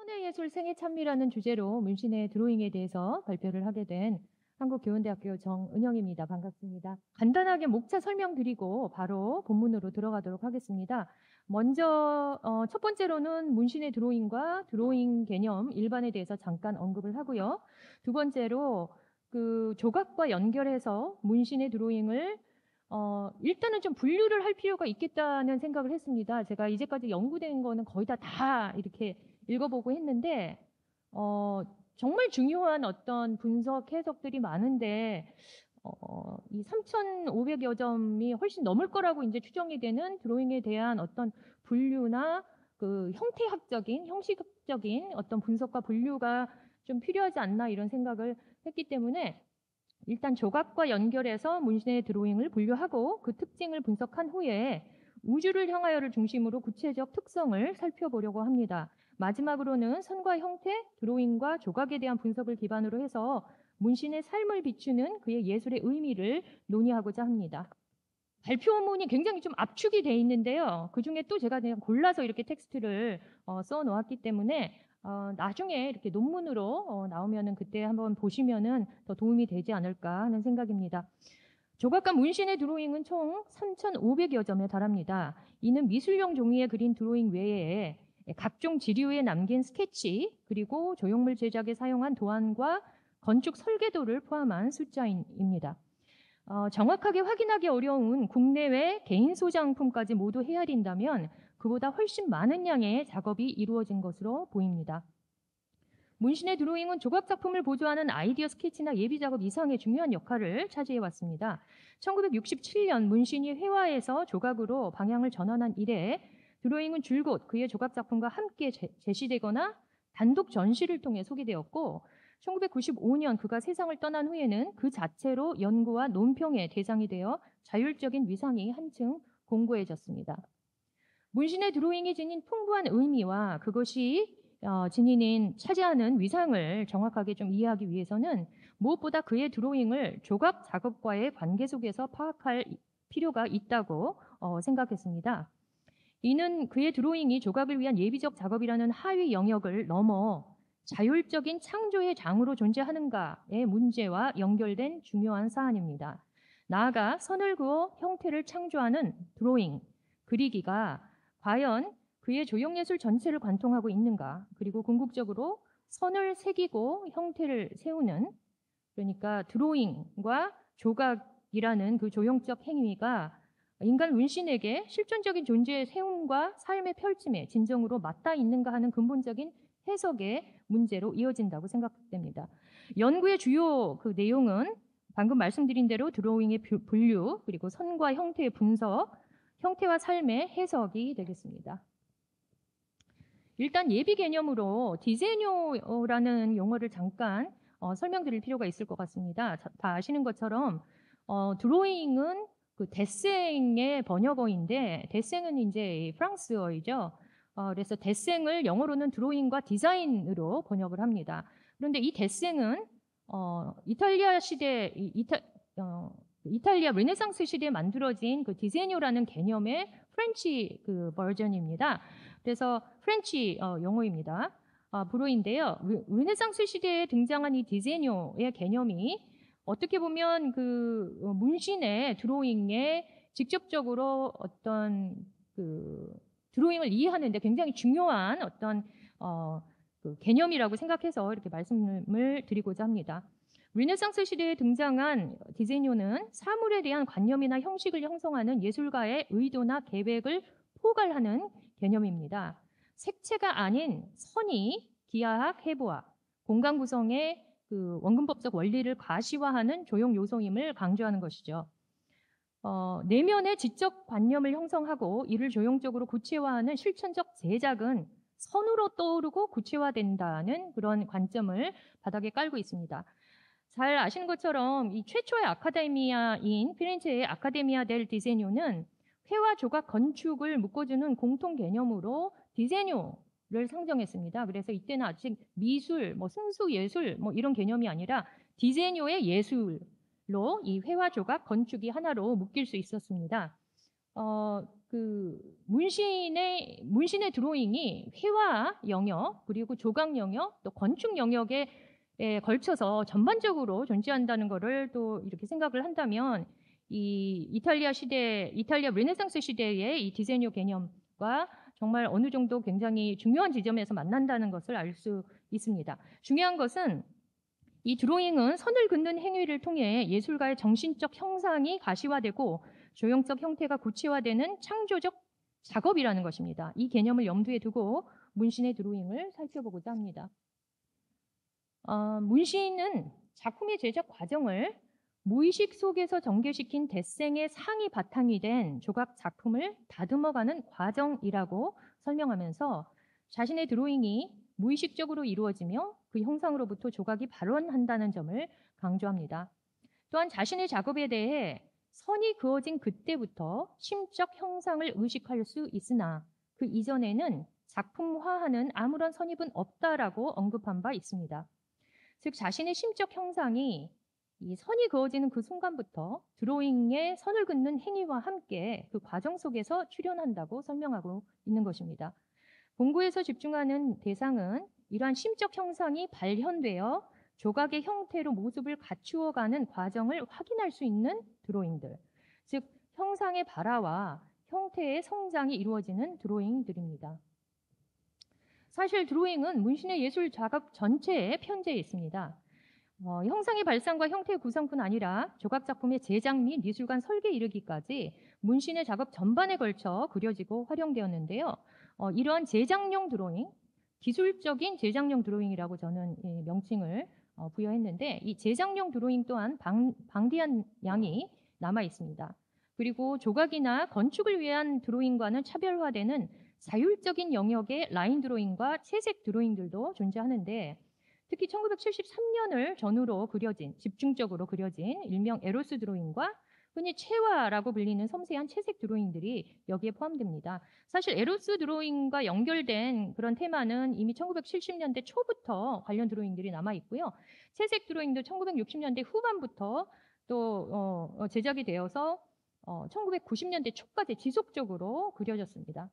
현대예술 생애참미라는 주제로 문신의 드로잉에 대해서 발표를 하게 된 한국교원대학교 정은영입니다. 반갑습니다. 간단하게 목차 설명드리고 바로 본문으로 들어가도록 하겠습니다. 먼저 첫 번째로는 문신의 드로잉과 드로잉 개념 일반에 대해서 잠깐 언급을 하고요. 두 번째로 그 조각과 연결해서 문신의 드로잉을 일단은 좀 분류를 할 필요가 있겠다는 생각을 했습니다. 제가 이제까지 연구된 거는 거의 다 이렇게 읽어보고 했는데 정말 중요한 어떤 분석 해석들이 많은데 이 3,500여 점이 훨씬 넘을 거라고 이제 추정이 되는 드로잉에 대한 어떤 분류나 그 형태학적인, 형식적인 어떤 분석과 분류가 좀 필요하지 않나 이런 생각을 했기 때문에 일단 조각과 연결해서 문신의 드로잉을 분류하고 그 특징을 분석한 후에 우주를 향하여를 중심으로 구체적 특성을 살펴보려고 합니다. 마지막으로는 선과 형태, 드로잉과 조각에 대한 분석을 기반으로 해서 문신의 삶을 비추는 그의 예술의 의미를 논의하고자 합니다. 발표문이 굉장히 좀 압축이 돼 있는데요. 그중에 또 제가 그냥 골라서 이렇게 텍스트를 써 놓았기 때문에 나중에 이렇게 논문으로 나오면은 그때 한번 보시면은 더 도움이 되지 않을까 하는 생각입니다. 조각과 문신의 드로잉은 총 3,500여 점에 달합니다. 이는 미술용 종이에 그린 드로잉 외에 각종 지류에 남긴 스케치, 그리고 조형물 제작에 사용한 도안과 건축 설계도를 포함한 숫자입니다. 정확하게 확인하기 어려운 국내외 개인 소장품까지 모두 헤아린다면 그보다 훨씬 많은 양의 작업이 이루어진 것으로 보입니다. 문신의 드로잉은 조각 작품을 보조하는 아이디어 스케치나 예비 작업 이상의 중요한 역할을 차지해 왔습니다. 1967년 문신이 회화에서 조각으로 방향을 전환한 이래 드로잉은 줄곧 그의 조각 작품과 함께 제시되거나 단독 전시를 통해 소개되었고 1995년 그가 세상을 떠난 후에는 그 자체로 연구와 논평의 대상이 되어 자율적인 위상이 한층 공고해졌습니다. 문신의 드로잉이 지닌 풍부한 의미와 그것이 차지하는 위상을 정확하게 좀 이해하기 위해서는 무엇보다 그의 드로잉을 조각 작업과의 관계 속에서 파악할 필요가 있다고 생각했습니다. 이는 그의 드로잉이 조각을 위한 예비적 작업이라는 하위 영역을 넘어 자율적인 창조의 장으로 존재하는가의 문제와 연결된 중요한 사안입니다. 나아가 선을 그어 형태를 창조하는 드로잉, 그리기가 과연 그의 조형예술 전체를 관통하고 있는가, 그리고 궁극적으로 선을 새기고 형태를 세우는, 그러니까 드로잉과 조각이라는 그 조형적 행위가 인간 문신에게 실존적인 존재의 세움과 삶의 펼침에 진정으로 맞닿아 있는가 하는 근본적인 해석의 문제로 이어진다고 생각됩니다. 연구의 주요 그 내용은 방금 말씀드린 대로 드로잉의 분류, 그리고 선과 형태의 분석, 형태와 삶의 해석이 되겠습니다. 일단 예비 개념으로 디제뇨라는 용어를 잠깐 설명드릴 필요가 있을 것 같습니다. 다 아시는 것처럼 드로잉은 그 데생의 번역어인데 데생은 이제 프랑스어이죠. 그래서 데생을 영어로는 드로잉과 디자인으로 번역을 합니다. 그런데 이 데생은 이탈리아 시대 이탈리아 르네상스 시대에 만들어진 그 디제뇨라는 개념의 프렌치 그 버전입니다. 그래서 프렌치 용어입니다. 불어인데요. 르네상스 시대에 등장한 이 디제뇨의 개념이 어떻게 보면 그 문신의 드로잉에 직접적으로 어떤 그 드로잉을 이해하는데 굉장히 중요한 어떤 그 개념이라고 생각해서 이렇게 말씀을 드리고자 합니다. 르네상스 시대에 등장한 디제뇨는 사물에 대한 관념이나 형식을 형성하는 예술가의 의도나 계획을 포괄하는 개념입니다. 색채가 아닌 선이 기하학, 해부학, 공간 구성의 그 원근법적 원리를 가시화하는 조형 요소임을 강조하는 것이죠. 내면의 지적 관념을 형성하고 이를 조형적으로 구체화하는 실천적 제작은 선으로 떠오르고 구체화된다는 그런 관점을 바닥에 깔고 있습니다. 잘 아시는 것처럼 이 최초의 아카데미아인 피렌체의 아카데미아 델 디제뇨는 회화 조각 건축을 묶어주는 공통 개념으로 디제뇨를 상정했습니다. 그래서 이때는 아직 미술, 순수 예술 이런 개념이 아니라 디제뇨의 예술로 이 회화 조각 건축이 하나로 묶일 수 있었습니다. 문신의 드로잉이 회화 영역, 그리고 조각 영역, 또 건축 영역에 걸쳐서 전반적으로 존재한다는 거를 또 이렇게 생각을 한다면 이 이탈리아 르네상스 시대의 이 디세뇨 개념과 정말 어느 정도 굉장히 중요한 지점에서 만난다는 것을 알 수 있습니다. 중요한 것은 이 드로잉은 선을 긋는 행위를 통해 예술가의 정신적 형상이 가시화되고 조형적 형태가 구체화되는 창조적 작업이라는 것입니다. 이 개념을 염두에 두고 문신의 드로잉을 살펴보고자 합니다. 문신은 작품의 제작 과정을 무의식 속에서 전개시킨 데생의 상이 바탕이 된 조각 작품을 다듬어가는 과정이라고 설명하면서 자신의 드로잉이 무의식적으로 이루어지며 그 형상으로부터 조각이 발원한다는 점을 강조합니다. 또한 자신의 작업에 대해 선이 그어진 그때부터 심적 형상을 의식할 수 있으나 그 이전에는 작품화하는 아무런 선입은 없다라고 언급한 바 있습니다. 즉 자신의 심적 형상이 이 선이 그어지는 그 순간부터 드로잉에 선을 긋는 행위와 함께 그 과정 속에서 출현한다고 설명하고 있는 것입니다. 본구에서 집중하는 대상은 이러한 심적 형상이 발현되어 조각의 형태로 모습을 갖추어가는 과정을 확인할 수 있는 드로잉들, 즉 형상의 발화와 형태의 성장이 이루어지는 드로잉들입니다. 사실 드로잉은 문신의 예술 작업 전체에 편재해 있습니다. 형상의 발상과 형태의 구성뿐 아니라 조각 작품의 제작 및 미술관 설계에 이르기까지 문신의 작업 전반에 걸쳐 그려지고 활용되었는데요. 이러한 제작용 드로잉, 기술적인 제작용 드로잉이라고 저는 명칭을 부여했는데 이 제작용 드로잉 또한 방대한 양이 남아 있습니다. 그리고 조각이나 건축을 위한 드로잉과는 차별화되는 자율적인 영역의 라인 드로잉과 채색 드로잉들도 존재하는데 특히 1973년을 전후로 집중적으로 그려진 일명 에로스 드로잉과 흔히 채화라고 불리는 섬세한 채색 드로잉들이 여기에 포함됩니다. 사실 에로스 드로잉과 연결된 그런 테마는 이미 1970년대 초부터 관련 드로잉들이 남아 있고요. 채색 드로잉도 1960년대 후반부터 또 제작이 되어서 1990년대 초까지 지속적으로 그려졌습니다.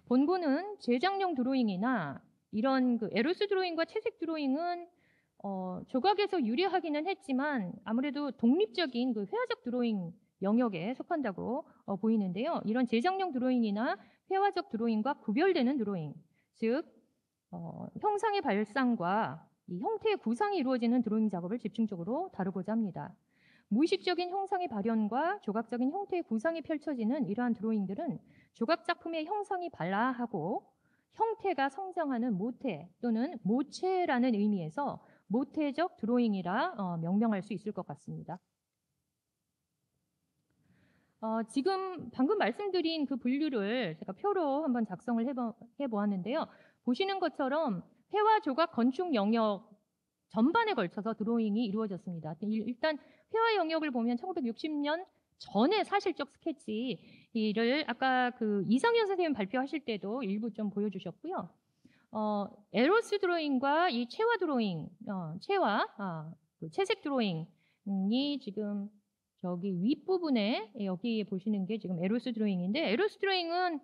본고는 제작용 드로잉이나 이런 그 에로스 드로잉과 채색 드로잉은 조각에서 유래하기는 했지만 아무래도 독립적인 그 회화적 드로잉 영역에 속한다고 보이는데요. 이런 제작용 드로잉이나 회화적 드로잉과 구별되는 드로잉, 즉 형상의 발상과 이 형태의 구상이 이루어지는 드로잉 작업을 집중적으로 다루고자 합니다. 무의식적인 형상의 발현과 조각적인 형태의 구상이 펼쳐지는 이러한 드로잉들은 조각 작품의 형상이 발화하고 형태가 성장하는 모태 또는 모체라는 의미에서 모태적 드로잉이라 명명할 수 있을 것 같습니다. 지금 방금 말씀드린 그 분류를 제가 표로 한번 작성을 해보았는데요. 보시는 것처럼 회화, 조각, 건축 영역 전반에 걸쳐서 드로잉이 이루어졌습니다. 일단 회화 영역을 보면 1960년 전에 사실적 스케치를 아까 그 이상현 선생님 발표하실 때도 일부 좀 보여주셨고요. 에로스 드로잉과 이 채화 드로잉, 그 채색 드로잉이 지금 저기 윗부분에 여기 보시는 게 지금 에로스 드로잉인데 에로스 드로잉은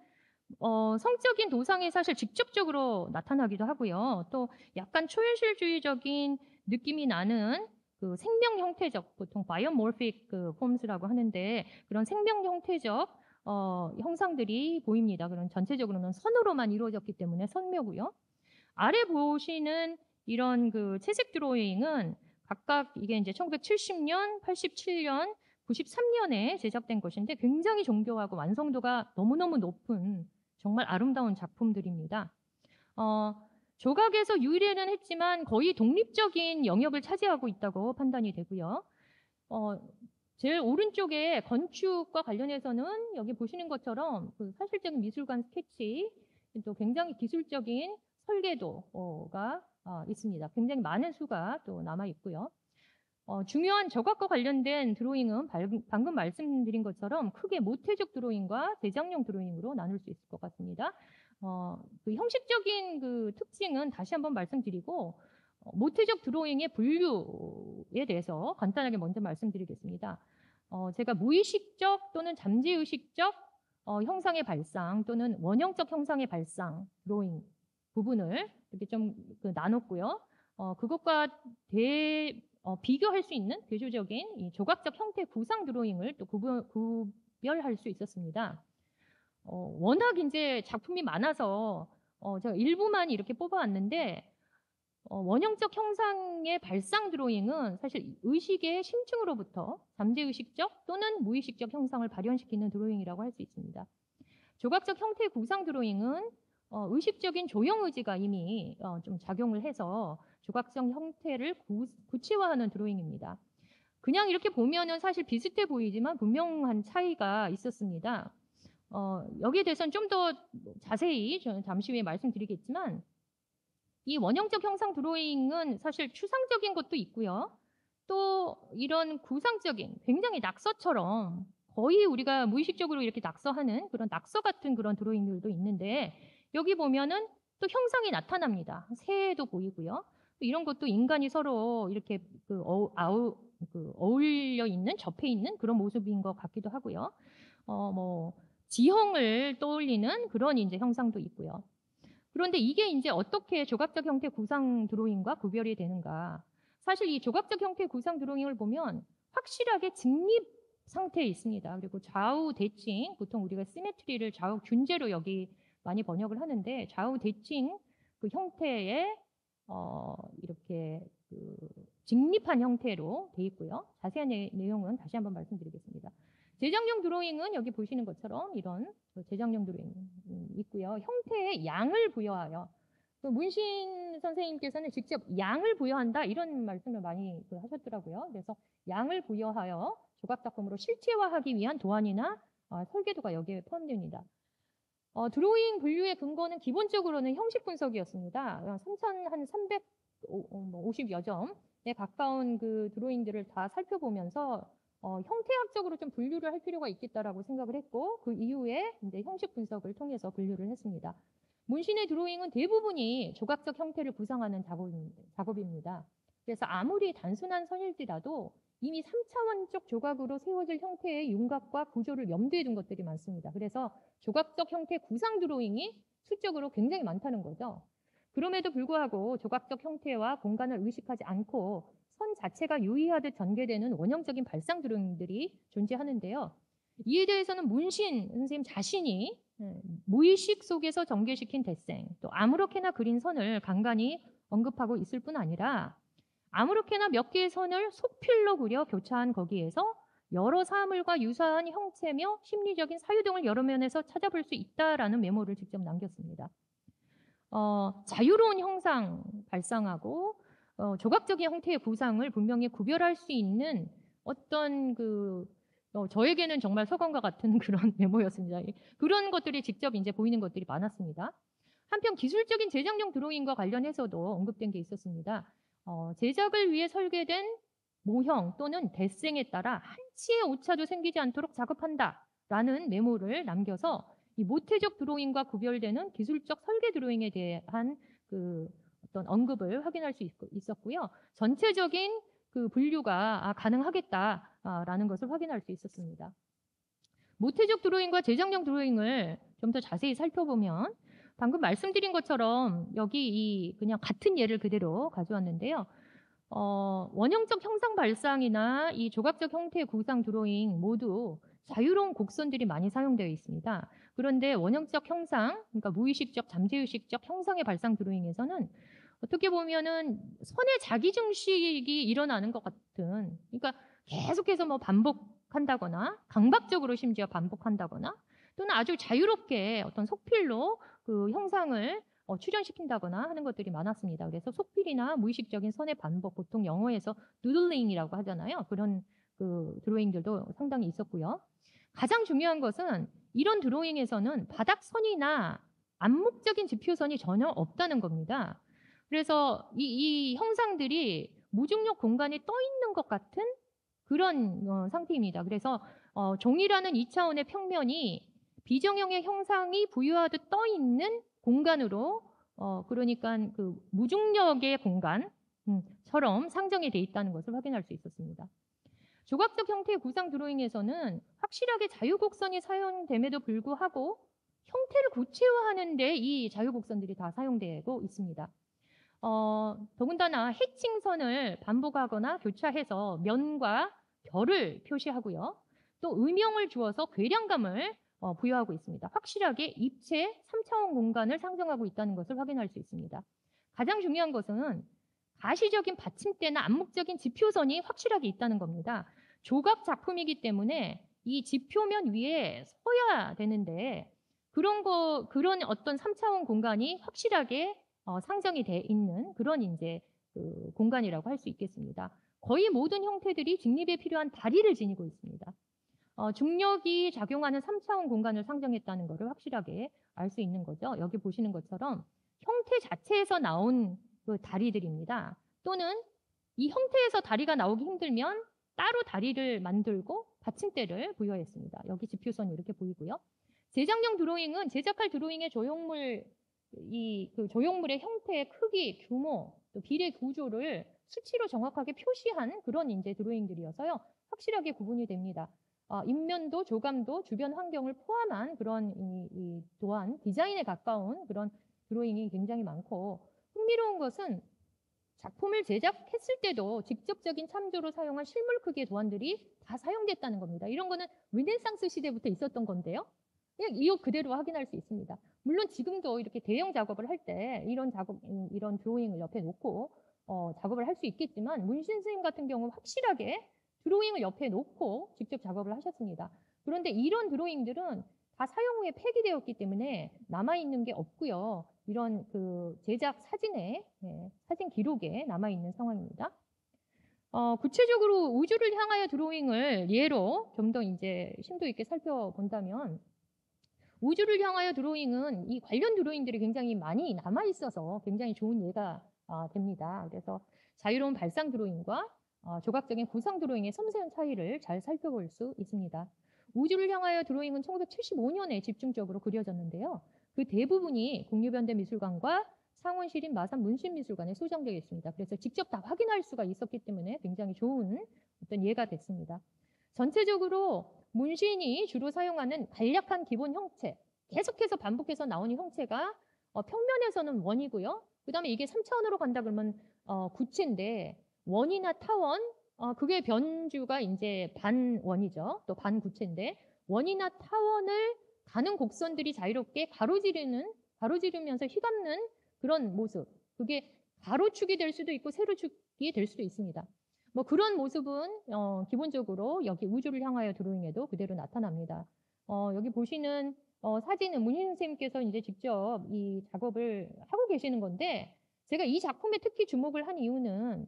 성적인 도상이 사실 직접적으로 나타나기도 하고요. 또 약간 초현실주의적인 느낌이 나는 그 생명 형태적, 보통 바이오모픽 그 폼스라고 하는데 그런 생명 형태적 형상들이 보입니다. 그런 전체적으로는 선으로만 이루어졌기 때문에 선묘고요. 아래 보시는 이런 그 채색 드로잉은 각각 이게 이제 1970년, 87년, 93년에 제작된 것인데 굉장히 정교하고 완성도가 너무너무 높은 정말 아름다운 작품들입니다. 조각에서 유래는 했지만 거의 독립적인 영역을 차지하고 있다고 판단이 되고요. 제일 오른쪽에 건축과 관련해서는 여기 보시는 것처럼 그 사실적인 미술관 스케치, 또 굉장히 기술적인 설계도가 있습니다. 굉장히 많은 수가 또 남아 있고요. 중요한 조각과 관련된 드로잉은 방금 말씀드린 것처럼 크게 모태적 드로잉과 제작용 드로잉으로 나눌 수 있을 것 같습니다. 그 형식적인 그 특징은 다시 한번 말씀드리고 모태적 드로잉의 분류에 대해서 간단하게 먼저 말씀드리겠습니다. 제가 무의식적 또는 잠재의식적 형상의 발상 또는 원형적 형상의 발상 드로잉 부분을 이렇게 좀 나눴고요. 그것과 비교할 수 있는 대조적인 이 조각적 형태 구상 드로잉을 또 구별할 수 있었습니다. 워낙 이제 작품이 많아서 제가 일부만 이렇게 뽑아왔는데 원형적 형상의 발상 드로잉은 사실 의식의 심층으로부터 잠재의식적 또는 무의식적 형상을 발현시키는 드로잉이라고 할 수 있습니다. 조각적 형태 구상 드로잉은 의식적인 조형 의지가 이미 좀 작용을 해서 조각적 형태를 구체화하는 드로잉입니다. 그냥 이렇게 보면은 사실 비슷해 보이지만 분명한 차이가 있었습니다. 여기에 대해서는 좀 더 자세히 저는 잠시 후에 말씀드리겠지만 이 원형적 형상 드로잉은 사실 추상적인 것도 있고요. 또 이런 구상적인 굉장히 낙서처럼 거의 우리가 무의식적으로 이렇게 낙서하는 그런 낙서 같은 그런 드로잉들도 있는데 여기 보면은 또 형상이 나타납니다. 새도 보이고요. 이런 것도 인간이 서로 이렇게 어울려 있는, 접해 있는 그런 모습인 것 같기도 하고요. 뭐 지형을 떠올리는 그런 이제 형상도 있고요. 그런데 이게 이제 어떻게 조각적 형태 구상 드로잉과 구별이 되는가? 사실 이 조각적 형태 구상 드로잉을 보면 확실하게 직립 상태에 있습니다. 그리고 좌우 대칭, 보통 우리가 시메트리를 좌우 균제로 여기 많이 번역을 하는데 좌우 대칭 그 형태의 이렇게 직립한 형태로 돼 있고요. 자세한 내용은 다시 한번 말씀드리겠습니다. 제작용 드로잉은 여기 보시는 것처럼 이런 제작용 드로잉 있고요. 형태에 양을 부여하여 문신 선생님께서는 직접 양을 부여한다 이런 말씀을 많이 하셨더라고요. 그래서 양을 부여하여 조각 작품으로 실체화하기 위한 도안이나 설계도가 여기에 포함됩니다. 드로잉 분류의 근거는 기본적으로는 형식 분석이었습니다. 3,350여 점에 가까운 그 드로잉들을 다 살펴보면서 형태학적으로 좀 분류를 할 필요가 있겠다라고 생각을 했고 그 이후에 이제 형식 분석을 통해서 분류를 했습니다. 문신의 드로잉은 대부분이 조각적 형태를 구상하는 작업입니다. 그래서 아무리 단순한 선일지라도 이미 3차원적 조각으로 세워질 형태의 윤곽과 구조를 염두에 둔 것들이 많습니다. 그래서 조각적 형태 구상 드로잉이 수적으로 굉장히 많다는 거죠. 그럼에도 불구하고 조각적 형태와 공간을 의식하지 않고 선 자체가 유의하듯 전개되는 원형적인 발상 드로잉들이 존재하는데요. 이에 대해서는 문신 선생님 자신이 무의식 속에서 전개시킨 데생, 또 아무렇게나 그린 선을 간간히 언급하고 있을 뿐 아니라 아무렇게나 몇 개의 선을 속필로 그려 교차한 거기에서 여러 사물과 유사한 형체며 심리적인 사유 등을 여러 면에서 찾아볼 수 있다라는 메모를 직접 남겼습니다. 자유로운 형상 발상하고 조각적인 형태의 구상을 분명히 구별할 수 있는 어떤 저에게는 정말 서강과 같은 그런 메모였습니다. 그런 것들이 직접 이제 보이는 것들이 많았습니다. 한편 기술적인 제작용 드로잉과 관련해서도 언급된 게 있었습니다. 제작을 위해 설계된 모형 또는 데생에 따라 한치의 오차도 생기지 않도록 작업한다라는 메모를 남겨서 이 모태적 드로잉과 구별되는 기술적 설계 드로잉에 대한 어떤 언급을 확인할 수 있었고요. 전체적인 분류가 가능하겠다라는 것을 확인할 수 있었습니다. 모태적 드로잉과 제작용 드로잉을 좀 더 자세히 살펴보면 방금 말씀드린 것처럼 여기 그냥 같은 예를 그대로 가져왔는데요. 원형적 형상 발상이나 이 조각적 형태의 구상 드로잉 모두 자유로운 곡선들이 많이 사용되어 있습니다. 그런데 원형적 형상, 그러니까 무의식적, 잠재의식적 형상의 발상 드로잉에서는 어떻게 보면은 선의 자기증식이 일어나는 것 같은, 그러니까 계속해서 뭐 반복한다거나 강박적으로 심지어 반복한다거나 또는 아주 자유롭게 어떤 속필로 그 형상을 출현시킨다거나 하는 것들이 많았습니다. 그래서 속필이나 무의식적인 선의 반복, 보통 영어에서 누들링이라고 하잖아요. 그런 드로잉들도 상당히 있었고요. 가장 중요한 것은 이런 드로잉에서는 바닥선이나 암묵적인 지표선이 전혀 없다는 겁니다. 그래서 이 형상들이 무중력 공간에 떠 있는 것 같은 그런 상태입니다. 그래서 종이라는 2차원의 평면이 비정형의 형상이 부유하듯 떠 있는 공간으로 그러니까 무중력의 공간처럼 상정이 돼 있다는 것을 확인할 수 있었습니다. 조각적 형태의 구상 드로잉에서는 확실하게 자유곡선이 사용됨에도 불구하고 형태를 구체화하는 데 이 자유곡선들이 다 사용되고 있습니다. 더군다나 해칭선을 반복하거나 교차해서 면과 결을 표시하고요. 또 음영을 주어서 괴량감을 부여하고 있습니다. 확실하게 입체 3차원 공간을 상정하고 있다는 것을 확인할 수 있습니다. 가장 중요한 것은 가시적인 받침대나 암묵적인 지표선이 확실하게 있다는 겁니다. 조각 작품이기 때문에 이 지표면 위에 서야 되는데 그런 어떤 3차원 공간이 확실하게 상정이 돼 있는 그런 이제 그 공간이라고 할 수 있겠습니다. 거의 모든 형태들이 직립에 필요한 다리를 지니고 있습니다. 중력이 작용하는 3차원 공간을 상정했다는 것을 확실하게 알 수 있는 거죠. 여기 보시는 것처럼 형태 자체에서 나온 그 다리들입니다. 또는 이 형태에서 다리가 나오기 힘들면 따로 다리를 만들고 받침대를 부여했습니다. 여기 지표선이 이렇게 보이고요. 제작용 드로잉은 제작할 드로잉의 조형물의 형태, 크기, 규모, 또 비례 구조를 수치로 정확하게 표시한 그런 이제 드로잉들이어서요. 확실하게 구분이 됩니다. 인면도, 조감도, 주변 환경을 포함한 그런 또한 디자인에 가까운 그런 드로잉이 굉장히 많고, 흥미로운 것은 작품을 제작했을 때도 직접적인 참조로 사용한 실물 크기의 도안들이 다 사용됐다는 겁니다. 이런 거는 르네상스 시대부터 있었던 건데요. 그냥 이거 그대로 확인할 수 있습니다. 물론 지금도 이렇게 대형 작업을 할 때 이런 드로잉을 옆에 놓고 작업을 할 수 있겠지만, 문신 스님 같은 경우는 확실하게 드로잉을 옆에 놓고 직접 작업을 하셨습니다. 그런데 이런 드로잉들은 다 사용 후에 폐기되었기 때문에 남아있는 게 없고요. 이런 그 제작 사진에, 사진 기록에 남아있는 상황입니다. 구체적으로 우주를 향하여 드로잉을 예로 좀 더 이제 심도 있게 살펴본다면, 우주를 향하여 드로잉은 이 관련 드로잉들이 굉장히 많이 남아있어서 굉장히 좋은 예가 됩니다. 그래서 자유로운 발상 드로잉과 조각적인 구상 드로잉의 섬세한 차이를 잘 살펴볼 수 있습니다. 우주를 향하여 드로잉은 1975년에 집중적으로 그려졌는데요. 그 대부분이 국립현대미술관과 창원시립 마산 문신미술관에 소장되어 있습니다. 그래서 직접 다 확인할 수가 있었기 때문에 굉장히 좋은 어떤 예가 됐습니다. 전체적으로 문신이 주로 사용하는 간략한 기본 형체, 계속해서 반복해서 나오는 형체가 평면에서는 원이고요. 그 다음에 이게 3차원으로 간다 그러면 구체인데, 원이나 타원, 그게 변주가 이제 반원이죠. 또 반구체인데, 원이나 타원을 가는 곡선들이 자유롭게 가로지르면서 휘감는 그런 모습. 그게 가로축이 될 수도 있고 세로축이 될 수도 있습니다. 뭐 그런 모습은 기본적으로 여기 우주를 향하여 드로잉에도 그대로 나타납니다. 여기 보시는 사진은 문희 선생님께서 이제 직접 이 작업을 하고 계시는 건데, 제가 이 작품에 특히 주목을 한 이유는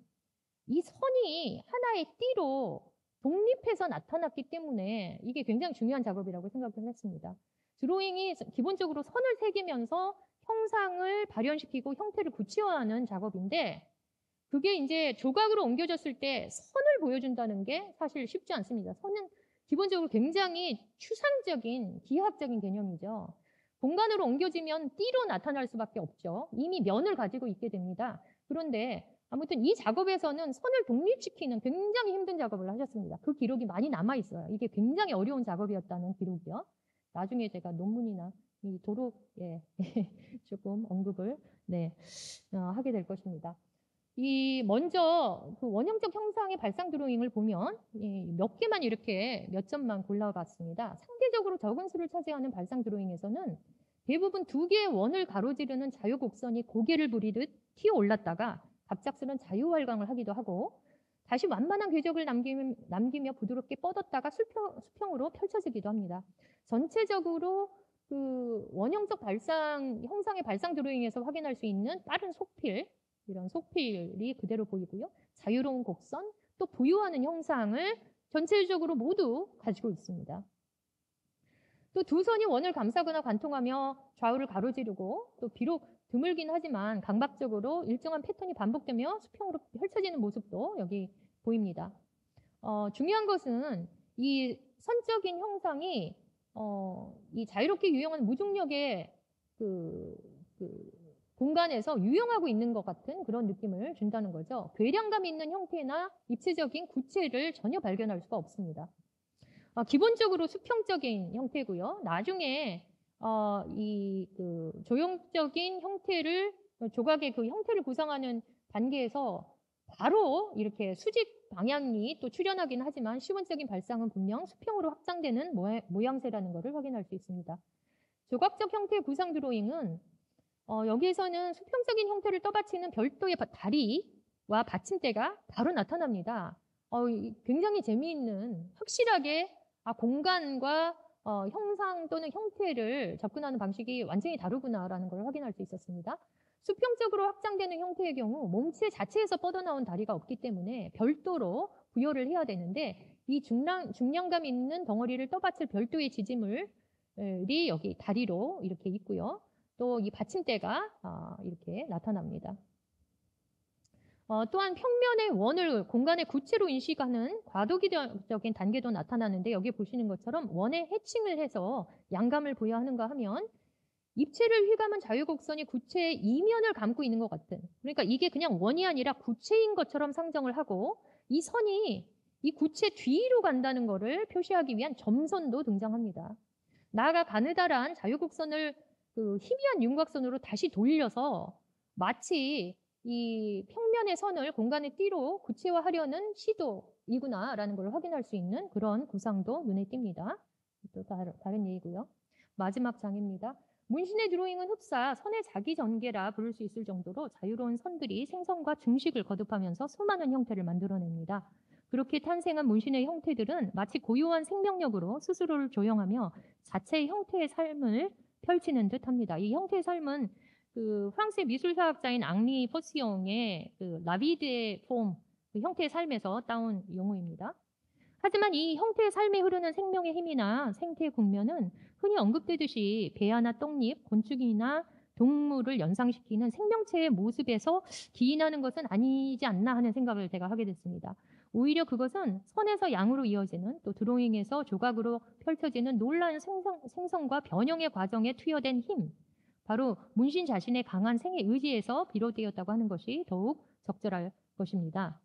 이 선이 하나의 띠로 독립해서 나타났기 때문에 이게 굉장히 중요한 작업이라고 생각을 했습니다. 드로잉이 기본적으로 선을 새기면서 형상을 발현시키고 형태를 구체화하는 작업인데, 그게 이제 조각으로 옮겨졌을 때 선을 보여준다는 게 사실 쉽지 않습니다. 선은 기본적으로 굉장히 추상적인 기하학적인 개념이죠. 공간으로 옮겨지면 띠로 나타날 수밖에 없죠. 이미 면을 가지고 있게 됩니다. 그런데 아무튼 이 작업에서는 선을 독립시키는 굉장히 힘든 작업을 하셨습니다. 그 기록이 많이 남아 있어요. 이게 굉장히 어려운 작업이었다는 기록이요. 나중에 제가 논문이나 이 도록에 조금 언급을 하게 될 것입니다. 먼저 그 원형적 형상의 발상 드로잉을 보면 몇 개만 이렇게 몇 점만 골라봤습니다. 상대적으로 적은 수를 차지하는 발상 드로잉에서는 대부분 두 개의 원을 가로지르는 자유곡선이 고개를 부리듯 튀어 올랐다가 갑작스런 자유활강을 하기도 하고, 다시 완만한 궤적을 남기며 부드럽게 뻗었다가 수평으로 펼쳐지기도 합니다. 전체적으로 그 원형적 형상의 발상 드로잉에서 확인할 수 있는 빠른 속필, 이런 속필이 그대로 보이고요. 자유로운 곡선, 또 부유하는 형상을 전체적으로 모두 가지고 있습니다. 또 두 선이 원을 감싸거나 관통하며 좌우를 가로지르고, 또 비록 드물긴 하지만 강박적으로 일정한 패턴이 반복되며 수평으로 펼쳐지는 모습도 여기 보입니다. 중요한 것은 이 선적인 형상이 이 자유롭게 유형한 무중력의 공간에서 유용하고 있는 것 같은 그런 느낌을 준다는 거죠. 괴량감 있는 형태나 입체적인 구체를 전혀 발견할 수가 없습니다. 기본적으로 수평적인 형태고요. 나중에 조형적인 형태를 조각의 그 형태를 구성하는 단계에서 바로 이렇게 수직 방향이 또 출현하긴 하지만 시원적인 발상은 분명 수평으로 확장되는 모양새라는 것을 확인할 수 있습니다. 조각적 형태의 구상 드로잉은 여기에서는 수평적인 형태를 떠받치는 별도의 다리와 받침대가 바로 나타납니다. 굉장히 재미있는 확실하게 공간과 형상 또는 형태를 접근하는 방식이 완전히 다르구나라는 걸 확인할 수 있었습니다. 수평적으로 확장되는 형태의 경우 몸체 자체에서 뻗어나온 다리가 없기 때문에 별도로 부여를 해야 되는데 이 중량감 있는 덩어리를 떠받칠 별도의 지지물이 여기 다리로 이렇게 있고요. 또 이 받침대가 이렇게 나타납니다. 또한 평면의 원을 공간의 구체로 인식하는 과도기적인 단계도 나타나는데 여기 보시는 것처럼 원에 해칭을 해서 양감을 부여하는가 하면 입체를 휘감은 자유곡선이 구체의 이면을 감고 있는 것 같은, 그러니까 이게 그냥 원이 아니라 구체인 것처럼 상정을 하고 이 선이 이 구체 뒤로 간다는 것을 표시하기 위한 점선도 등장합니다. 나아가 가느다란 자유곡선을 희미한 윤곽선으로 다시 돌려서 마치 이 평면의 선을 공간의 띠로 구체화하려는 시도이구나라는 걸 확인할 수 있는 그런 구상도 눈에 띕니다. 또 다른 얘기고요. 마지막 장입니다. 문신의 드로잉은 흡사, 선의 자기 전개라 부를 수 있을 정도로 자유로운 선들이 생성과 증식을 거듭하면서 수많은 형태를 만들어냅니다. 그렇게 탄생한 문신의 형태들은 마치 고요한 생명력으로 스스로를 조형하며 자체의 형태의 삶을 펼치는 듯합니다. 이 형태의 삶은 프랑스의 미술사학자인 앙리 포시옹의 라비드의 폼, 형태의 삶에서 따온 용어입니다. 하지만 이 형태의 삶에 흐르는 생명의 힘이나 생태 국면은 흔히 언급되듯이 배아나 떡잎, 곤충이나 동물을 연상시키는 생명체의 모습에서 기인하는 것은 아니지 않나 하는 생각을 제가 하게 됐습니다. 오히려 그것은 선에서 양으로 이어지는 또 드로잉에서 조각으로 펼쳐지는 놀라운 생성과 변형의 과정에 투여된 힘, 바로 문신 자신의 강한 생의 의지에서 비롯되었다고 하는 것이 더욱 적절할 것입니다.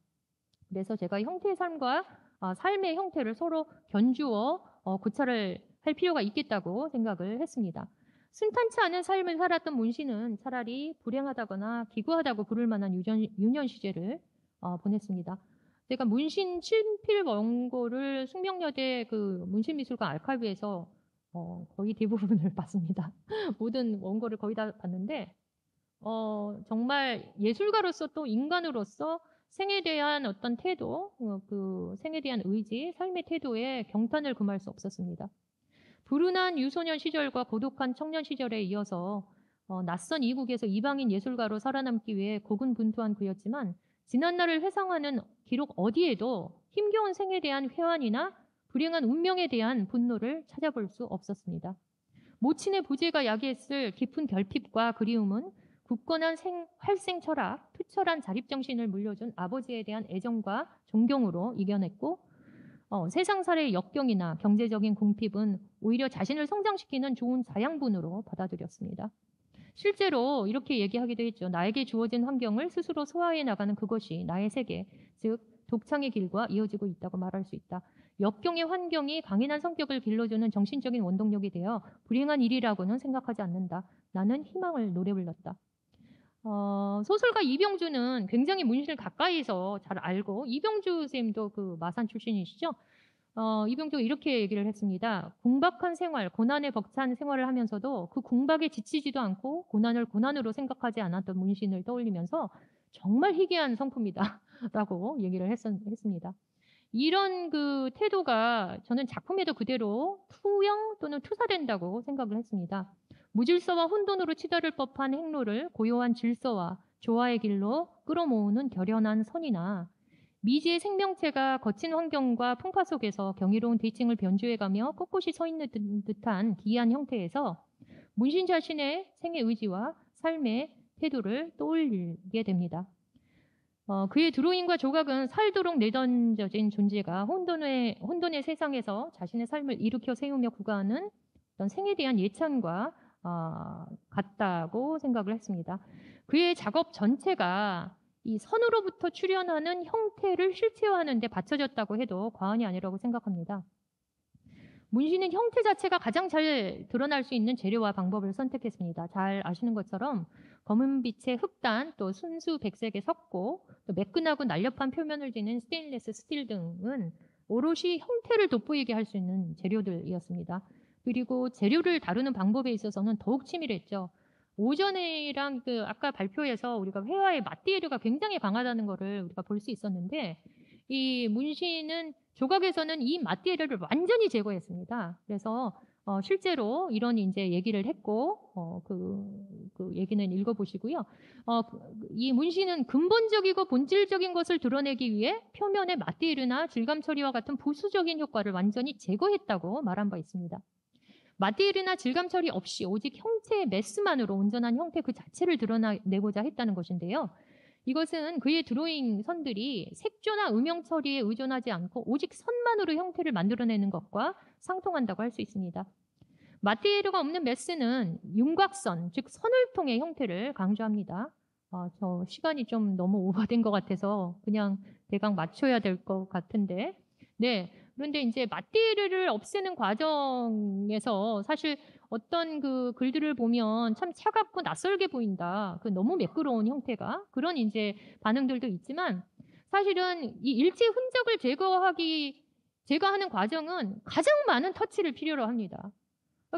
그래서 제가 형태의 삶과 삶의 형태를 서로 견주어 고찰을 할 필요가 있겠다고 생각을 했습니다. 순탄치 않은 삶을 살았던 문신은 차라리 불행하다거나 기구하다고 부를 만한 유년 시절을 보냈습니다. 제가 문신 친필 원고를 숙명여대 문신미술관 아카이브에서 거의 대부분을 봤습니다. 모든 원고를 거의 다 봤는데 정말 예술가로서 또 인간으로서 생에 대한 어떤 태도, 생에 대한 의지, 삶의 태도에 경탄을 금할 수 없었습니다. 불운한 유소년 시절과 고독한 청년 시절에 이어서 낯선 이국에서 이방인 예술가로 살아남기 위해 고군분투한 그였지만 지난날을 회상하는 기록 어디에도 힘겨운 생에 대한 회한이나 불행한 운명에 대한 분노를 찾아볼 수 없었습니다. 모친의 부재가 야기했을 깊은 결핍과 그리움은 굳건한 활생 철학, 투철한 자립정신을 물려준 아버지에 대한 애정과 존경으로 이겨냈고 세상살이의 역경이나 경제적인 궁핍은 오히려 자신을 성장시키는 좋은 자양분으로 받아들였습니다. 실제로 이렇게 얘기하기도 했죠. 나에게 주어진 환경을 스스로 소화해 나가는 그것이 나의 세계, 즉 독창의 길과 이어지고 있다고 말할 수 있다. 역경의 환경이 강인한 성격을 길러주는 정신적인 원동력이 되어 불행한 일이라고는 생각하지 않는다. 나는 희망을 노래 불렀다. 소설가 이병주는 굉장히 문신을 가까이서 잘 알고, 이병주 선생님도 마산 출신이시죠? 이병주가 이렇게 얘기를 했습니다. 궁박한 생활, 고난에 벅찬 생활을 하면서도 그 궁박에 지치지도 않고 고난을 고난으로 생각하지 않았던 문신을 떠올리면서 정말 희귀한 성품이다 라고 얘기를 했습니다. 이런 태도가 저는 작품에도 그대로 투영 또는 투사된다고 생각을 했습니다. 무질서와 혼돈으로 치달을 법한 행로를 고요한 질서와 조화의 길로 끌어모으는 결연한 선이나 미지의 생명체가 거친 환경과 풍파 속에서 경이로운 대칭을 변주해가며 꼿꼿이 서 있는 듯한 기이한 형태에서 문신 자신의 생의 의지와 삶의 태도를 떠올리게 됩니다. 그의 드로잉과 조각은 살도록 내던져진 존재가 혼돈의 세상에서 자신의 삶을 일으켜 세우며 구가하는 어떤 생에 대한 예찬과 같다고 생각을 했습니다. 그의 작업 전체가 이 선으로부터 출현하는 형태를 실체화하는 데 바쳐졌다고 해도 과언이 아니라고 생각합니다. 문신은 형태 자체가 가장 잘 드러날 수 있는 재료와 방법을 선택했습니다. 잘 아시는 것처럼 검은빛의 흑단, 또 순수 백색의 석고, 또 매끈하고 날렵한 표면을 지닌 스테인리스 스틸 등은 오롯이 형태를 돋보이게 할 수 있는 재료들이었습니다. 그리고 재료를 다루는 방법에 있어서는 더욱 치밀했죠. 오전이랑 그 아까 발표에서 우리가 회화의 마띠에르가 굉장히 강하다는 것을 우리가 볼 수 있었는데, 이 문신은 조각에서는 이 마띠에르를 완전히 제거했습니다. 그래서 실제로 이런 이제 얘기를 했고, 그 얘기는 읽어보시고요. 이 문신은 근본적이고 본질적인 것을 드러내기 위해 표면의 마띠에르나 질감 처리와 같은 부수적인 효과를 완전히 제거했다고 말한 바 있습니다. 마띠에르나 질감 처리 없이 오직 형체의 메스만으로 온전한 형태 그 자체를 드러내고자 했다는 것인데요. 이것은 그의 드로잉 선들이 색조나 음영 처리에 의존하지 않고 오직 선만으로 형태를 만들어내는 것과 상통한다고 할 수 있습니다. 마띠에르가 없는 메스는 윤곽선, 즉 선을 통해 형태를 강조합니다. 저 시간이 좀 너무 오버된 것 같아서 그냥 대강 맞춰야 될 것 같은데, 네. 그런데 이제 마띠에르를 없애는 과정에서 사실 어떤 그 글들을 보면 참 차갑고 낯설게 보인다. 그 너무 매끄러운 형태가 그런 이제 반응들도 있지만, 사실은 이 일체 흔적을 제거하는 과정은 가장 많은 터치를 필요로 합니다.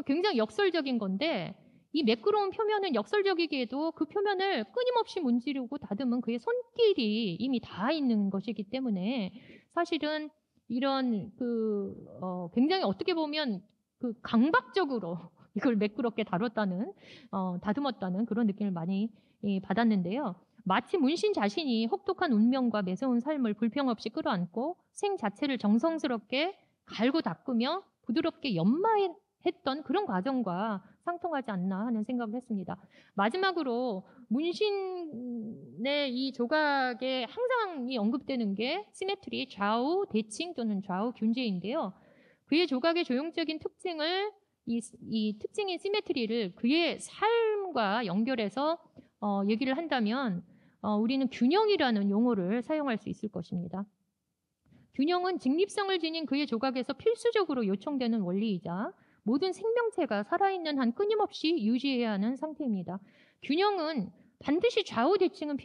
굉장히 역설적인 건데, 이 매끄러운 표면은 역설적이게도 그 표면을 끊임없이 문지르고 다듬은 그의 손길이 이미 닿아 있는 것이기 때문에, 사실은 이런 굉장히 어떻게 보면 그 강박적으로 이걸 매끄럽게 다듬었다는 그런 느낌을 많이 받았는데요. 마치 문신 자신이 혹독한 운명과 매서운 삶을 불평 없이 끌어안고 생 자체를 정성스럽게 갈고 닦으며 부드럽게 연마했던 그런 과정과 상통하지 않나 하는 생각을 했습니다. 마지막으로 문신의 이 조각에 항상 언급되는 게 시메트리, 좌우 대칭 또는 좌우 균제인데요. 그의 조각의 조형적인 특징을 이 특징인 시메트리를 그의 삶과 연결해서 얘기를 한다면 우리는 균형이라는 용어를 사용할 수 있을 것입니다. 균형은 직립성을 지닌 그의 조각에서 필수적으로 요청되는 원리이자 모든 생명체가 살아있는 한 끊임없이 유지해야 하는 상태입니다. 균형은 반드시 좌우 대칭이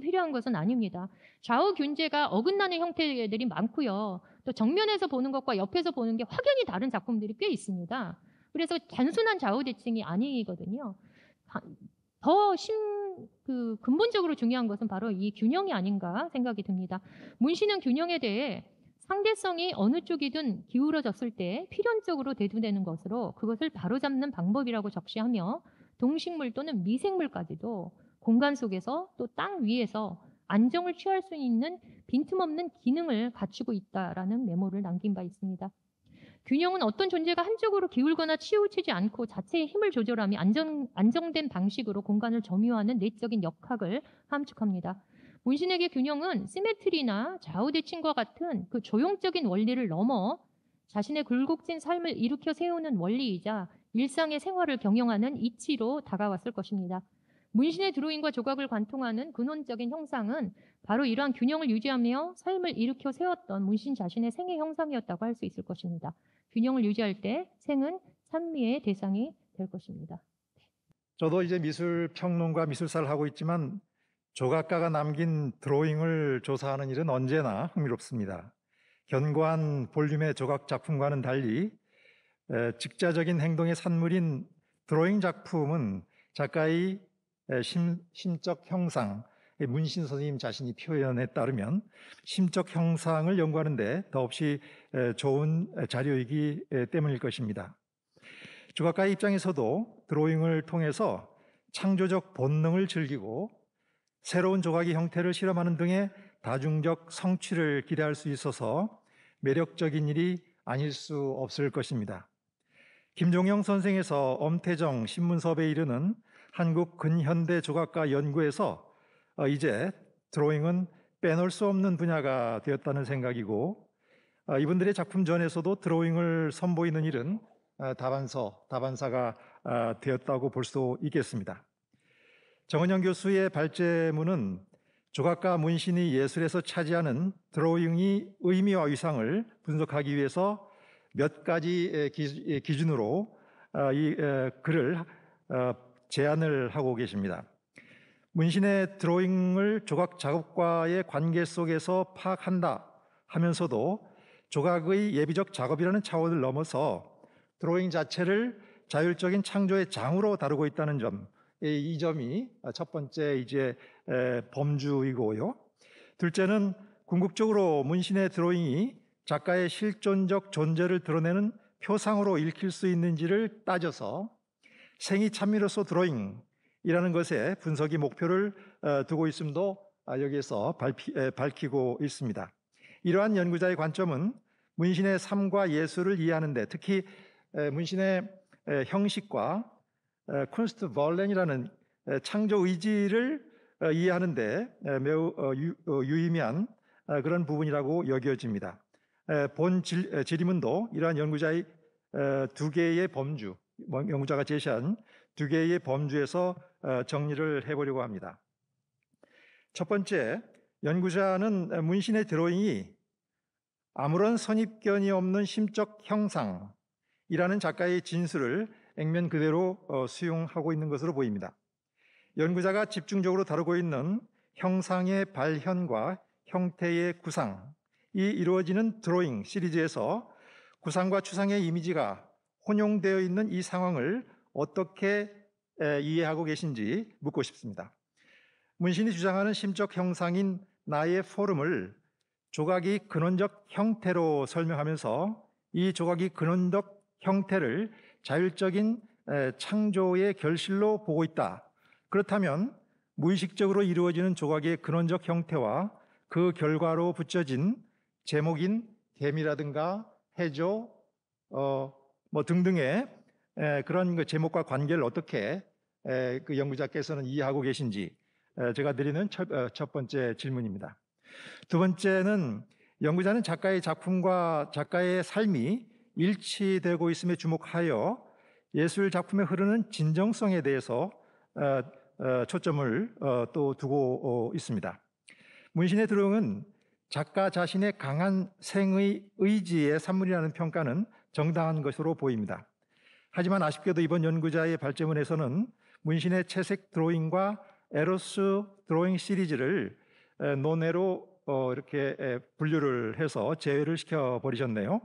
필요한 것은 아닙니다. 좌우 균제가 어긋나는 형태들이 많고요. 또 정면에서 보는 것과 옆에서 보는 게 확연히 다른 작품들이 꽤 있습니다. 그래서 단순한 좌우 대칭이 아니거든요. 더 근본적으로 중요한 것은 바로 이 균형이 아닌가 생각이 듭니다. 문신은 균형에 대해 상대성이 어느 쪽이든 기울어졌을 때 필연적으로 대두되는 것으로 그것을 바로잡는 방법이라고 적시하며, 동식물 또는 미생물까지도 공간 속에서 또 땅 위에서 안정을 취할 수 있는 빈틈없는 기능을 갖추고 있다라는 메모를 남긴 바 있습니다. 균형은 어떤 존재가 한쪽으로 기울거나 치우치지 않고 자체의 힘을 조절하며 안정된 방식으로 공간을 점유하는 내적인 역학을 함축합니다. 문신에게 균형은 시메트리나 좌우 대칭과 같은 그 조형적인 원리를 넘어 자신의 굴곡진 삶을 일으켜 세우는 원리이자 일상의 생활을 경영하는 이치로 다가왔을 것입니다. 문신의 드로잉과 조각을 관통하는 근원적인 형상은 바로 이러한 균형을 유지하며 삶을 일으켜 세웠던 문신 자신의 생애 형상이었다고 할 수 있을 것입니다. 균형을 유지할 때 생은 찬미의 대상이 될 것입니다. 저도 이제 미술 평론가 미술사를 하고 있지만 조각가가 남긴 드로잉을 조사하는 일은 언제나 흥미롭습니다. 견고한 볼륨의 조각 작품과는 달리 직자적인 행동의 산물인 드로잉 작품은 작가의 심적 형상, 문신 선생님 자신이 표현에 따르면 심적 형상을 연구하는 데 더없이 좋은 자료이기 때문일 것입니다. 조각가의 입장에서도 드로잉을 통해서 창조적 본능을 즐기고 새로운 조각의 형태를 실험하는 등의 다중적 성취를 기대할 수 있어서 매력적인 일이 아닐 수 없을 것입니다. 김종영 선생에서 엄태정 신문섭에 이르는 한국 근현대 조각가 연구에서 이제 드로잉은 빼놓을 수 없는 분야가 되었다는 생각이고, 이분들의 작품 전에서도 드로잉을 선보이는 일은 다반사가 되었다고 볼 수 있겠습니다. 정은영 교수의 발제문은 조각가 문신이 예술에서 차지하는 드로잉의 의미와 위상을 분석하기 위해서 몇 가지 기준으로 이 글을 제안을 하고 계십니다. 문신의 드로잉을 조각 작업과의 관계 속에서 파악한다 하면서도 조각의 예비적 작업이라는 차원을 넘어서 드로잉 자체를 자율적인 창조의 장으로 다루고 있다는 점, 이 점이 첫 번째 이제 범주이고요. 둘째는 궁극적으로 문신의 드로잉이 작가의 실존적 존재를 드러내는 표상으로 읽힐 수 있는지를 따져서 생이 찬미로서 드로잉이라는 것에 분석이 목표를 두고 있음도 여기에서 밝히고 있습니다. 이러한 연구자의 관점은 문신의 삶과 예술을 이해하는 데, 특히 문신의 형식과 쿤스트 벌렌이라는 창조 의지를 이해하는 데 매우 유의미한 그런 부분이라고 여겨집니다. 본 질의문도 이러한 연구자의 두 개의 범주, 연구자가 제시한 두 개의 범주에서 정리를 해보려고 합니다. 첫 번째, 연구자는 문신의 드로잉이 아무런 선입견이 없는 심적 형상이라는 작가의 진술을 액면 그대로 수용하고 있는 것으로 보입니다. 연구자가 집중적으로 다루고 있는 형상의 발현과 형태의 구상이 이루어지는 드로잉 시리즈에서 구상과 추상의 이미지가 혼용되어 있는 이 상황을 어떻게 이해하고 계신지 묻고 싶습니다. 문신이 주장하는 심적 형상인 나의 포럼을 조각이 근원적 형태로 설명하면서 이 조각이 근원적 형태를 자율적인 창조의 결실로 보고 있다. 그렇다면 무의식적으로 이루어지는 조각의 근원적 형태와 그 결과로 붙여진 제목인 개미라든가 해조 등등의 그런 제목과 관계를 어떻게 그 연구자께서는 이해하고 계신지 제가 드리는 첫 번째 질문입니다. 두 번째는 연구자는 작가의 작품과 작가의 삶이 일치되고 있음에 주목하여 예술 작품에 흐르는 진정성에 대해서 초점을 또 두고 있습니다. 문신의 드로잉은 작가 자신의 강한 생의 의지의 산물이라는 평가는 정당한 것으로 보입니다. 하지만 아쉽게도 이번 연구자의 발제문에서는 문신의 채색 드로잉과 에로스 드로잉 시리즈를 논외로 이렇게 분류를 해서 제외를 시켜버리셨네요.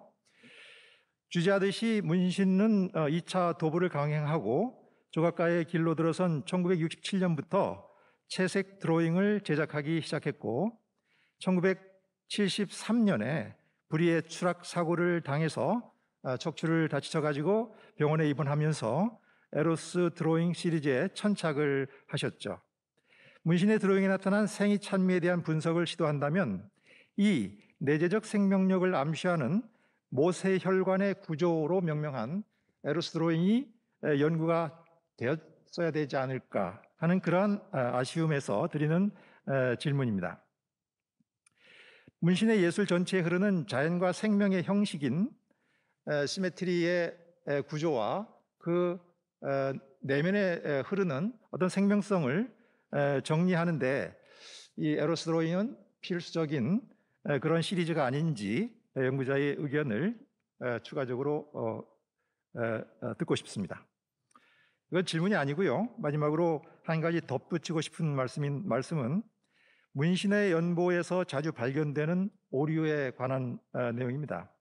주제하듯이 문신은 2차 도보를 강행하고 조각가의 길로 들어선 1967년부터 채색 드로잉을 제작하기 시작했고 1973년에 불의의 추락 사고를 당해서 척추를 다치셔가지고 병원에 입원하면서 에로스 드로잉 시리즈에 천착을 하셨죠. 문신의 드로잉에 나타난 생이 찬미에 대한 분석을 시도한다면 이 내재적 생명력을 암시하는 모세혈관의 구조로 명명한 에로스 드로잉이 연구가 되었어야 되지 않을까 하는 그러한 아쉬움에서 드리는 질문입니다. 문신의 예술 전체에 흐르는 자연과 생명의 형식인 시메트리의 구조와 그 내면에 흐르는 어떤 생명성을 정리하는데 이 에로스 드로잉은 필수적인 그런 시리즈가 아닌지 연구자의 의견을 추가적으로 듣고 싶습니다. 이건 질문이 아니고요. 마지막으로 한 가지 덧붙이고 싶은 말씀은 문신의 연보에서 자주 발견되는 오류에 관한 내용입니다.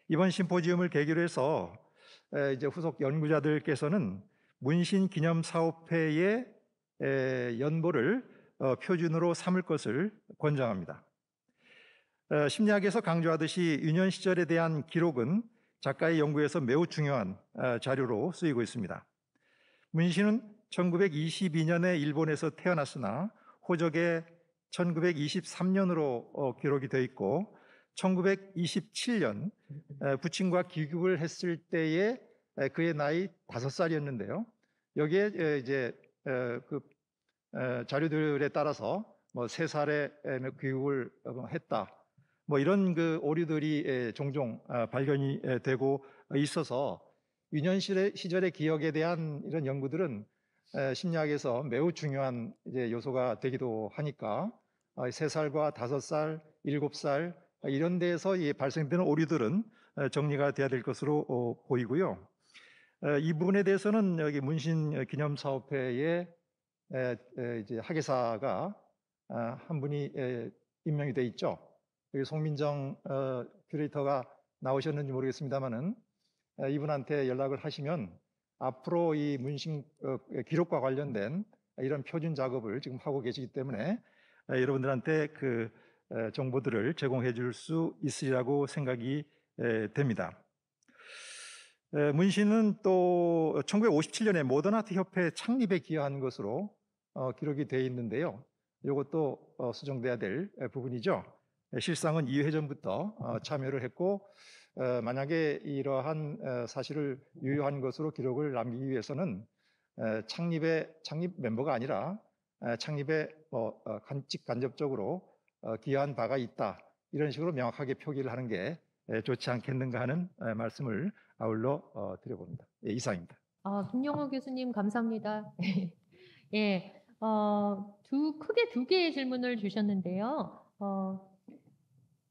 이번 심포지움을 계기로 해서 이제 후속 연구자들께서는 문신 기념 사업회의 연보를 표준으로 삼을 것을 권장합니다. 심리학에서 강조하듯이 유년 시절에 대한 기록은 작가의 연구에서 매우 중요한 자료로 쓰이고 있습니다. 문신은 1922년에 일본에서 태어났으나 호적에 1923년으로 기록이 되어 있고 1927년 부친과 귀국을 했을 때에 그의 나이 5살이었는데요. 여기에 이제 그 자료들에 따라서 뭐 3살에 귀국을 했다. 뭐 이런 그 오류들이 종종 발견이 되고 있어서 유년 시절의 기억에 대한 이런 연구들은 심리학에서 매우 중요한 이제 요소가 되기도 하니까 3살과 5살, 7살 이런 데에서 발생되는 오류들은 정리가 돼야 될 것으로 보이고요. 이 부분에 대해서는 여기 문신기념사업회의 이제 학예사가 한 분이 임명이 돼 있죠. 여기 송민정 큐레이터가 나오셨는지 모르겠습니다만은 이분한테 연락을 하시면 앞으로 이 문신 기록과 관련된 이런 표준 작업을 지금 하고 계시기 때문에 여러분들한테 그 정보들을 제공해 줄 수 있으리라고 생각이 됩니다. 문신은 또 1957년에 모던아트 협회 창립에 기여한 것으로 기록이 되어 있는데요. 이것도 수정돼야 될 부분이죠. 실상은 2회 전부터 참여를 했고 만약에 이러한 사실을 유효한 것으로 기록을 남기기 위해서는 창립 멤버가 아니라 창립에 간접적으로 기여한 바가 있다. 이런 식으로 명확하게 표기를 하는 게 좋지 않겠는가 하는 말씀을 아울러 드려봅니다. 예, 이상입니다. 김용호 교수님 감사합니다. 예, 크게 두 개의 질문을 주셨는데요.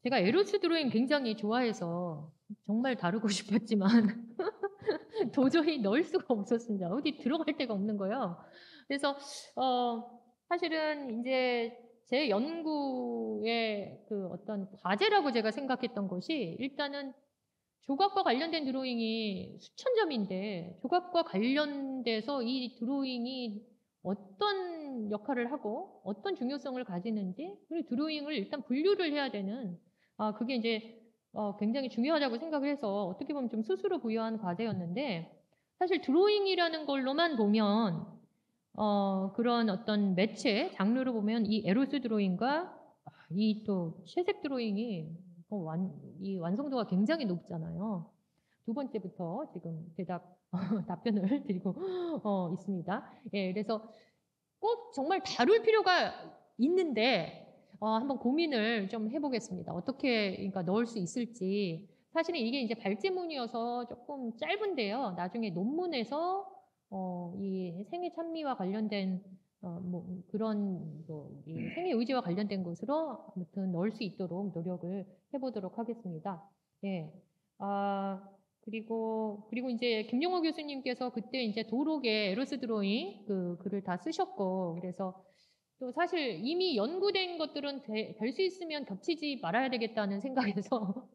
제가 에로스 드로잉 굉장히 좋아해서 정말 다루고 싶었지만 도저히 넣을 수가 없었습니다. 어디 들어갈 데가 없는 거예요. 그래서 사실은 이제 제 연구의 그 어떤 과제라고 제가 생각했던 것이 일단은 조각과 관련된 드로잉이 수천 점인데 조각과 관련돼서 이 드로잉이 어떤 역할을 하고 어떤 중요성을 가지는지 그리고 드로잉을 일단 분류를 해야 되는 그게 이제 굉장히 중요하다고 생각을 해서 어떻게 보면 좀 스스로 부여한 과제였는데 사실 드로잉이라는 걸로만 보면 그런 어떤 매체 장르로 보면 이 에로스 드로잉과 이 또 채색 드로잉이 이 완성도가 굉장히 높잖아요. 두 번째부터 지금 답변을 드리고 있습니다. 예, 그래서 꼭 정말 다룰 필요가 있는데 한번 고민을 좀 해보겠습니다. 어떻게 그러니까 넣을 수 있을지. 사실은 이게 이제 발제문이어서 조금 짧은데요. 나중에 논문에서 이 생애 찬미와 관련된 이 생애 의지와 관련된 것으로 아무튼 넣을 수 있도록 노력을 해보도록 하겠습니다. 예. 그리고 이제 김용호 교수님께서 그때 이제 도록에 에로스 드로잉 그 글을 다 쓰셨고 그래서 또 사실 이미 연구된 것들은 될 수 있으면 겹치지 말아야 되겠다는 생각에서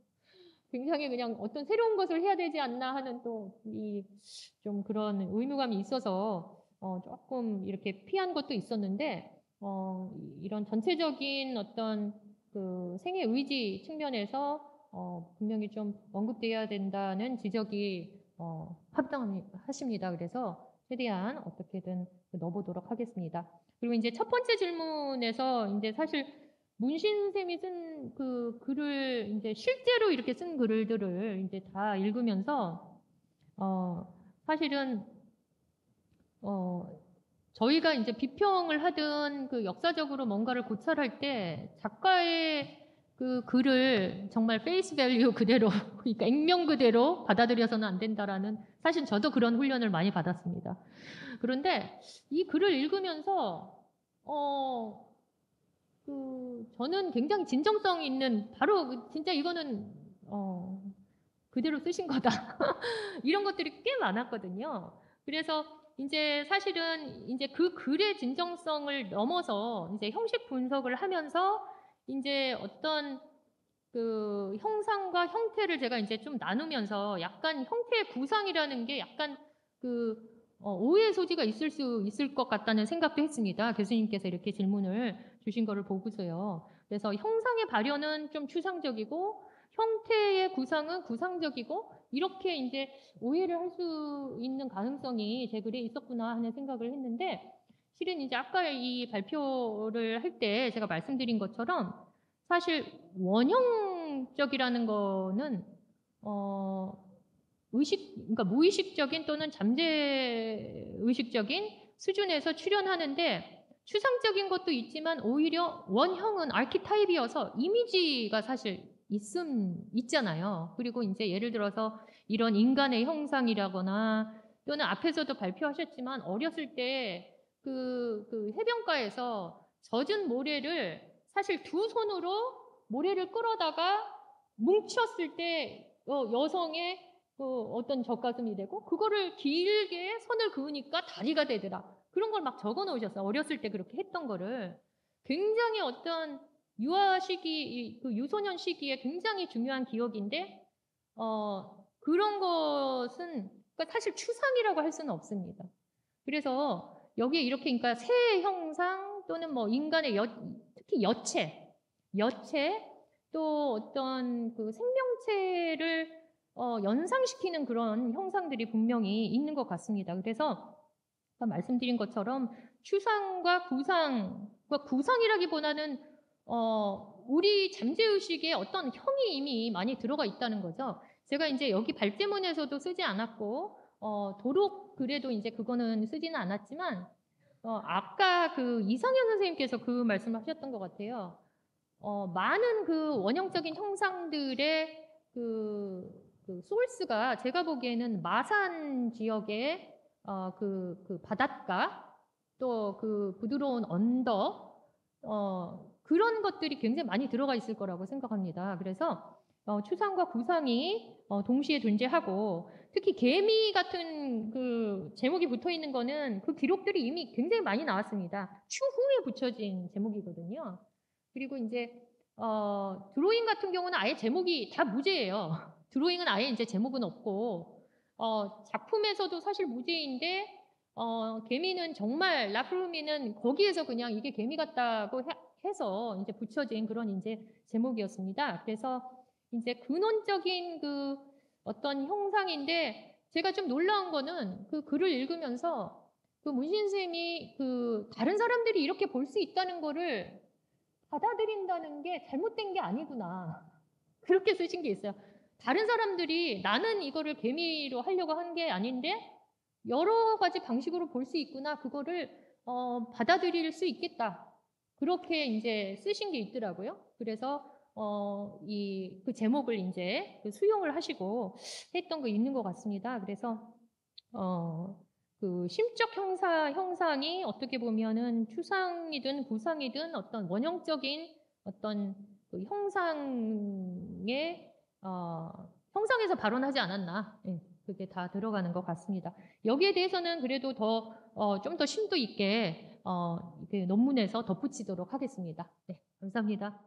굉장히 그냥 어떤 새로운 것을 해야 되지 않나 하는 또 좀 그런 의무감이 있어서 조금 이렇게 피한 것도 있었는데 이런 전체적인 어떤 그 생애 의지 측면에서 분명히 좀 언급돼야 된다는 지적이 합당하십니다. 그래서 최대한 어떻게든 넣어보도록 하겠습니다. 그리고 이제 첫 번째 질문에서 이제 사실 문신 쌤이 쓴 그 글을 이제 실제로 이렇게 쓴 글들을 이제 다 읽으면서 사실은 저희가 이제 비평을 하든 그 역사적으로 뭔가를 고찰할 때 작가의 그 글을 정말 페이스 밸류 그대로 그러니까 액면 그대로 받아들여서는 안 된다라는 사실 저도 그런 훈련을 많이 받았습니다. 그런데 이 글을 읽으면서 저는 굉장히 진정성 있는 바로 진짜 이거는 그대로 쓰신 거다 이런 것들이 꽤 많았거든요. 그래서 이제 사실은 이제 그 글의 진정성을 넘어서 이제 형식 분석을 하면서 이제 어떤 그 형상과 형태를 제가 이제 좀 나누면서 약간 형태의 구상이라는 게 약간 오해의 소지가 있을 것 같다는 생각도 했습니다. 교수님께서 이렇게 질문을 주신 거를 보고서요. 그래서 형상의 발현은 좀 추상적이고 형태의 구상은 구상적이고 이렇게 이제 오해를 할 수 있는 가능성이 제 글에 있었구나 하는 생각을 했는데 실은 이제 아까 이 발표를 할 때 제가 말씀드린 것처럼 사실 원형적이라는 거는 그러니까 무의식적인 또는 잠재의식적인 수준에서 출현하는데 추상적인 것도 있지만 오히려 원형은 아키타입이어서 이미지가 사실 있잖아요. 그리고 이제 예를 들어서 이런 인간의 형상이라거나 또는 앞에서도 발표하셨지만 어렸을 때 그 해변가에서 젖은 모래를 사실 두 손으로 모래를 끌어다가 뭉쳤을 때 여성의 어떤 젖가슴이 되고 그거를 길게 선을 그으니까 다리가 되더라. 그런 걸 막 적어 놓으셨어요. 어렸을 때 그렇게 했던 거를. 굉장히 어떤 유아 시기, 그 유소년 시기에 굉장히 중요한 기억인데, 그런 것은, 그러니까 사실 추상이라고 할 수는 없습니다. 그래서 여기에 이렇게, 그러니까 새 형상 또는 뭐 인간의 특히 여체, 또 어떤 그 생명체를 연상시키는 그런 형상들이 분명히 있는 것 같습니다. 그래서 아까 말씀드린 것처럼 추상과 구상, 그러니까 구상이라기보다는 우리 잠재의식에 어떤 형이 이미 많이 들어가 있다는 거죠. 제가 이제 여기 발제문에서도 쓰지 않았고 도록 글에도 이제 그거는 쓰지는 않았지만 아까 그 이상현 선생님께서 그 말씀을 하셨던 것 같아요. 많은 그 원형적인 형상들의 그 소스가 제가 보기에는 마산 지역의 그 바닷가 또 그 부드러운 언덕 그런 것들이 굉장히 많이 들어가 있을 거라고 생각합니다. 그래서 추상과 구상이 동시에 존재하고 특히 개미 같은 그 제목이 붙어 있는 거는 그 기록들이 이미 굉장히 많이 나왔습니다. 추후에 붙여진 제목이거든요. 그리고 이제 드로잉 같은 경우는 아예 제목이 다 무제예요. 드로잉은 아예 이제 제목은 없고 작품에서도 사실 무제인데 개미는 정말 라프루미는 거기에서 그냥 이게 개미 같다고 해서 이제 붙여진 그런 이제 제목이었습니다. 그래서 이제 근원적인 그 어떤 형상인데 제가 좀 놀라운 거는 그 글을 읽으면서 그 문신 쌤이 그 다른 사람들이 이렇게 볼 수 있다는 거를 받아들인다는 게 잘못된 게 아니구나. 그렇게 쓰신 게 있어요. 다른 사람들이 나는 이거를 개미로 하려고 한 게 아닌데 여러 가지 방식으로 볼 수 있구나. 그거를 받아들일 수 있겠다. 그렇게 이제 쓰신 게 있더라고요. 그래서 그 제목을 이제 수용을 하시고 했던 거 있는 것 같습니다. 그래서 그 심적 형상이 어떻게 보면은 추상이든 구상이든 어떤 원형적인 어떤 그 형상에서 발원하지 않았나. 예, 그게 다 들어가는 것 같습니다. 여기에 대해서는 그래도 좀 더 심도 있게 이렇게 논문에서 덧붙이도록 하겠습니다. 네, 감사합니다.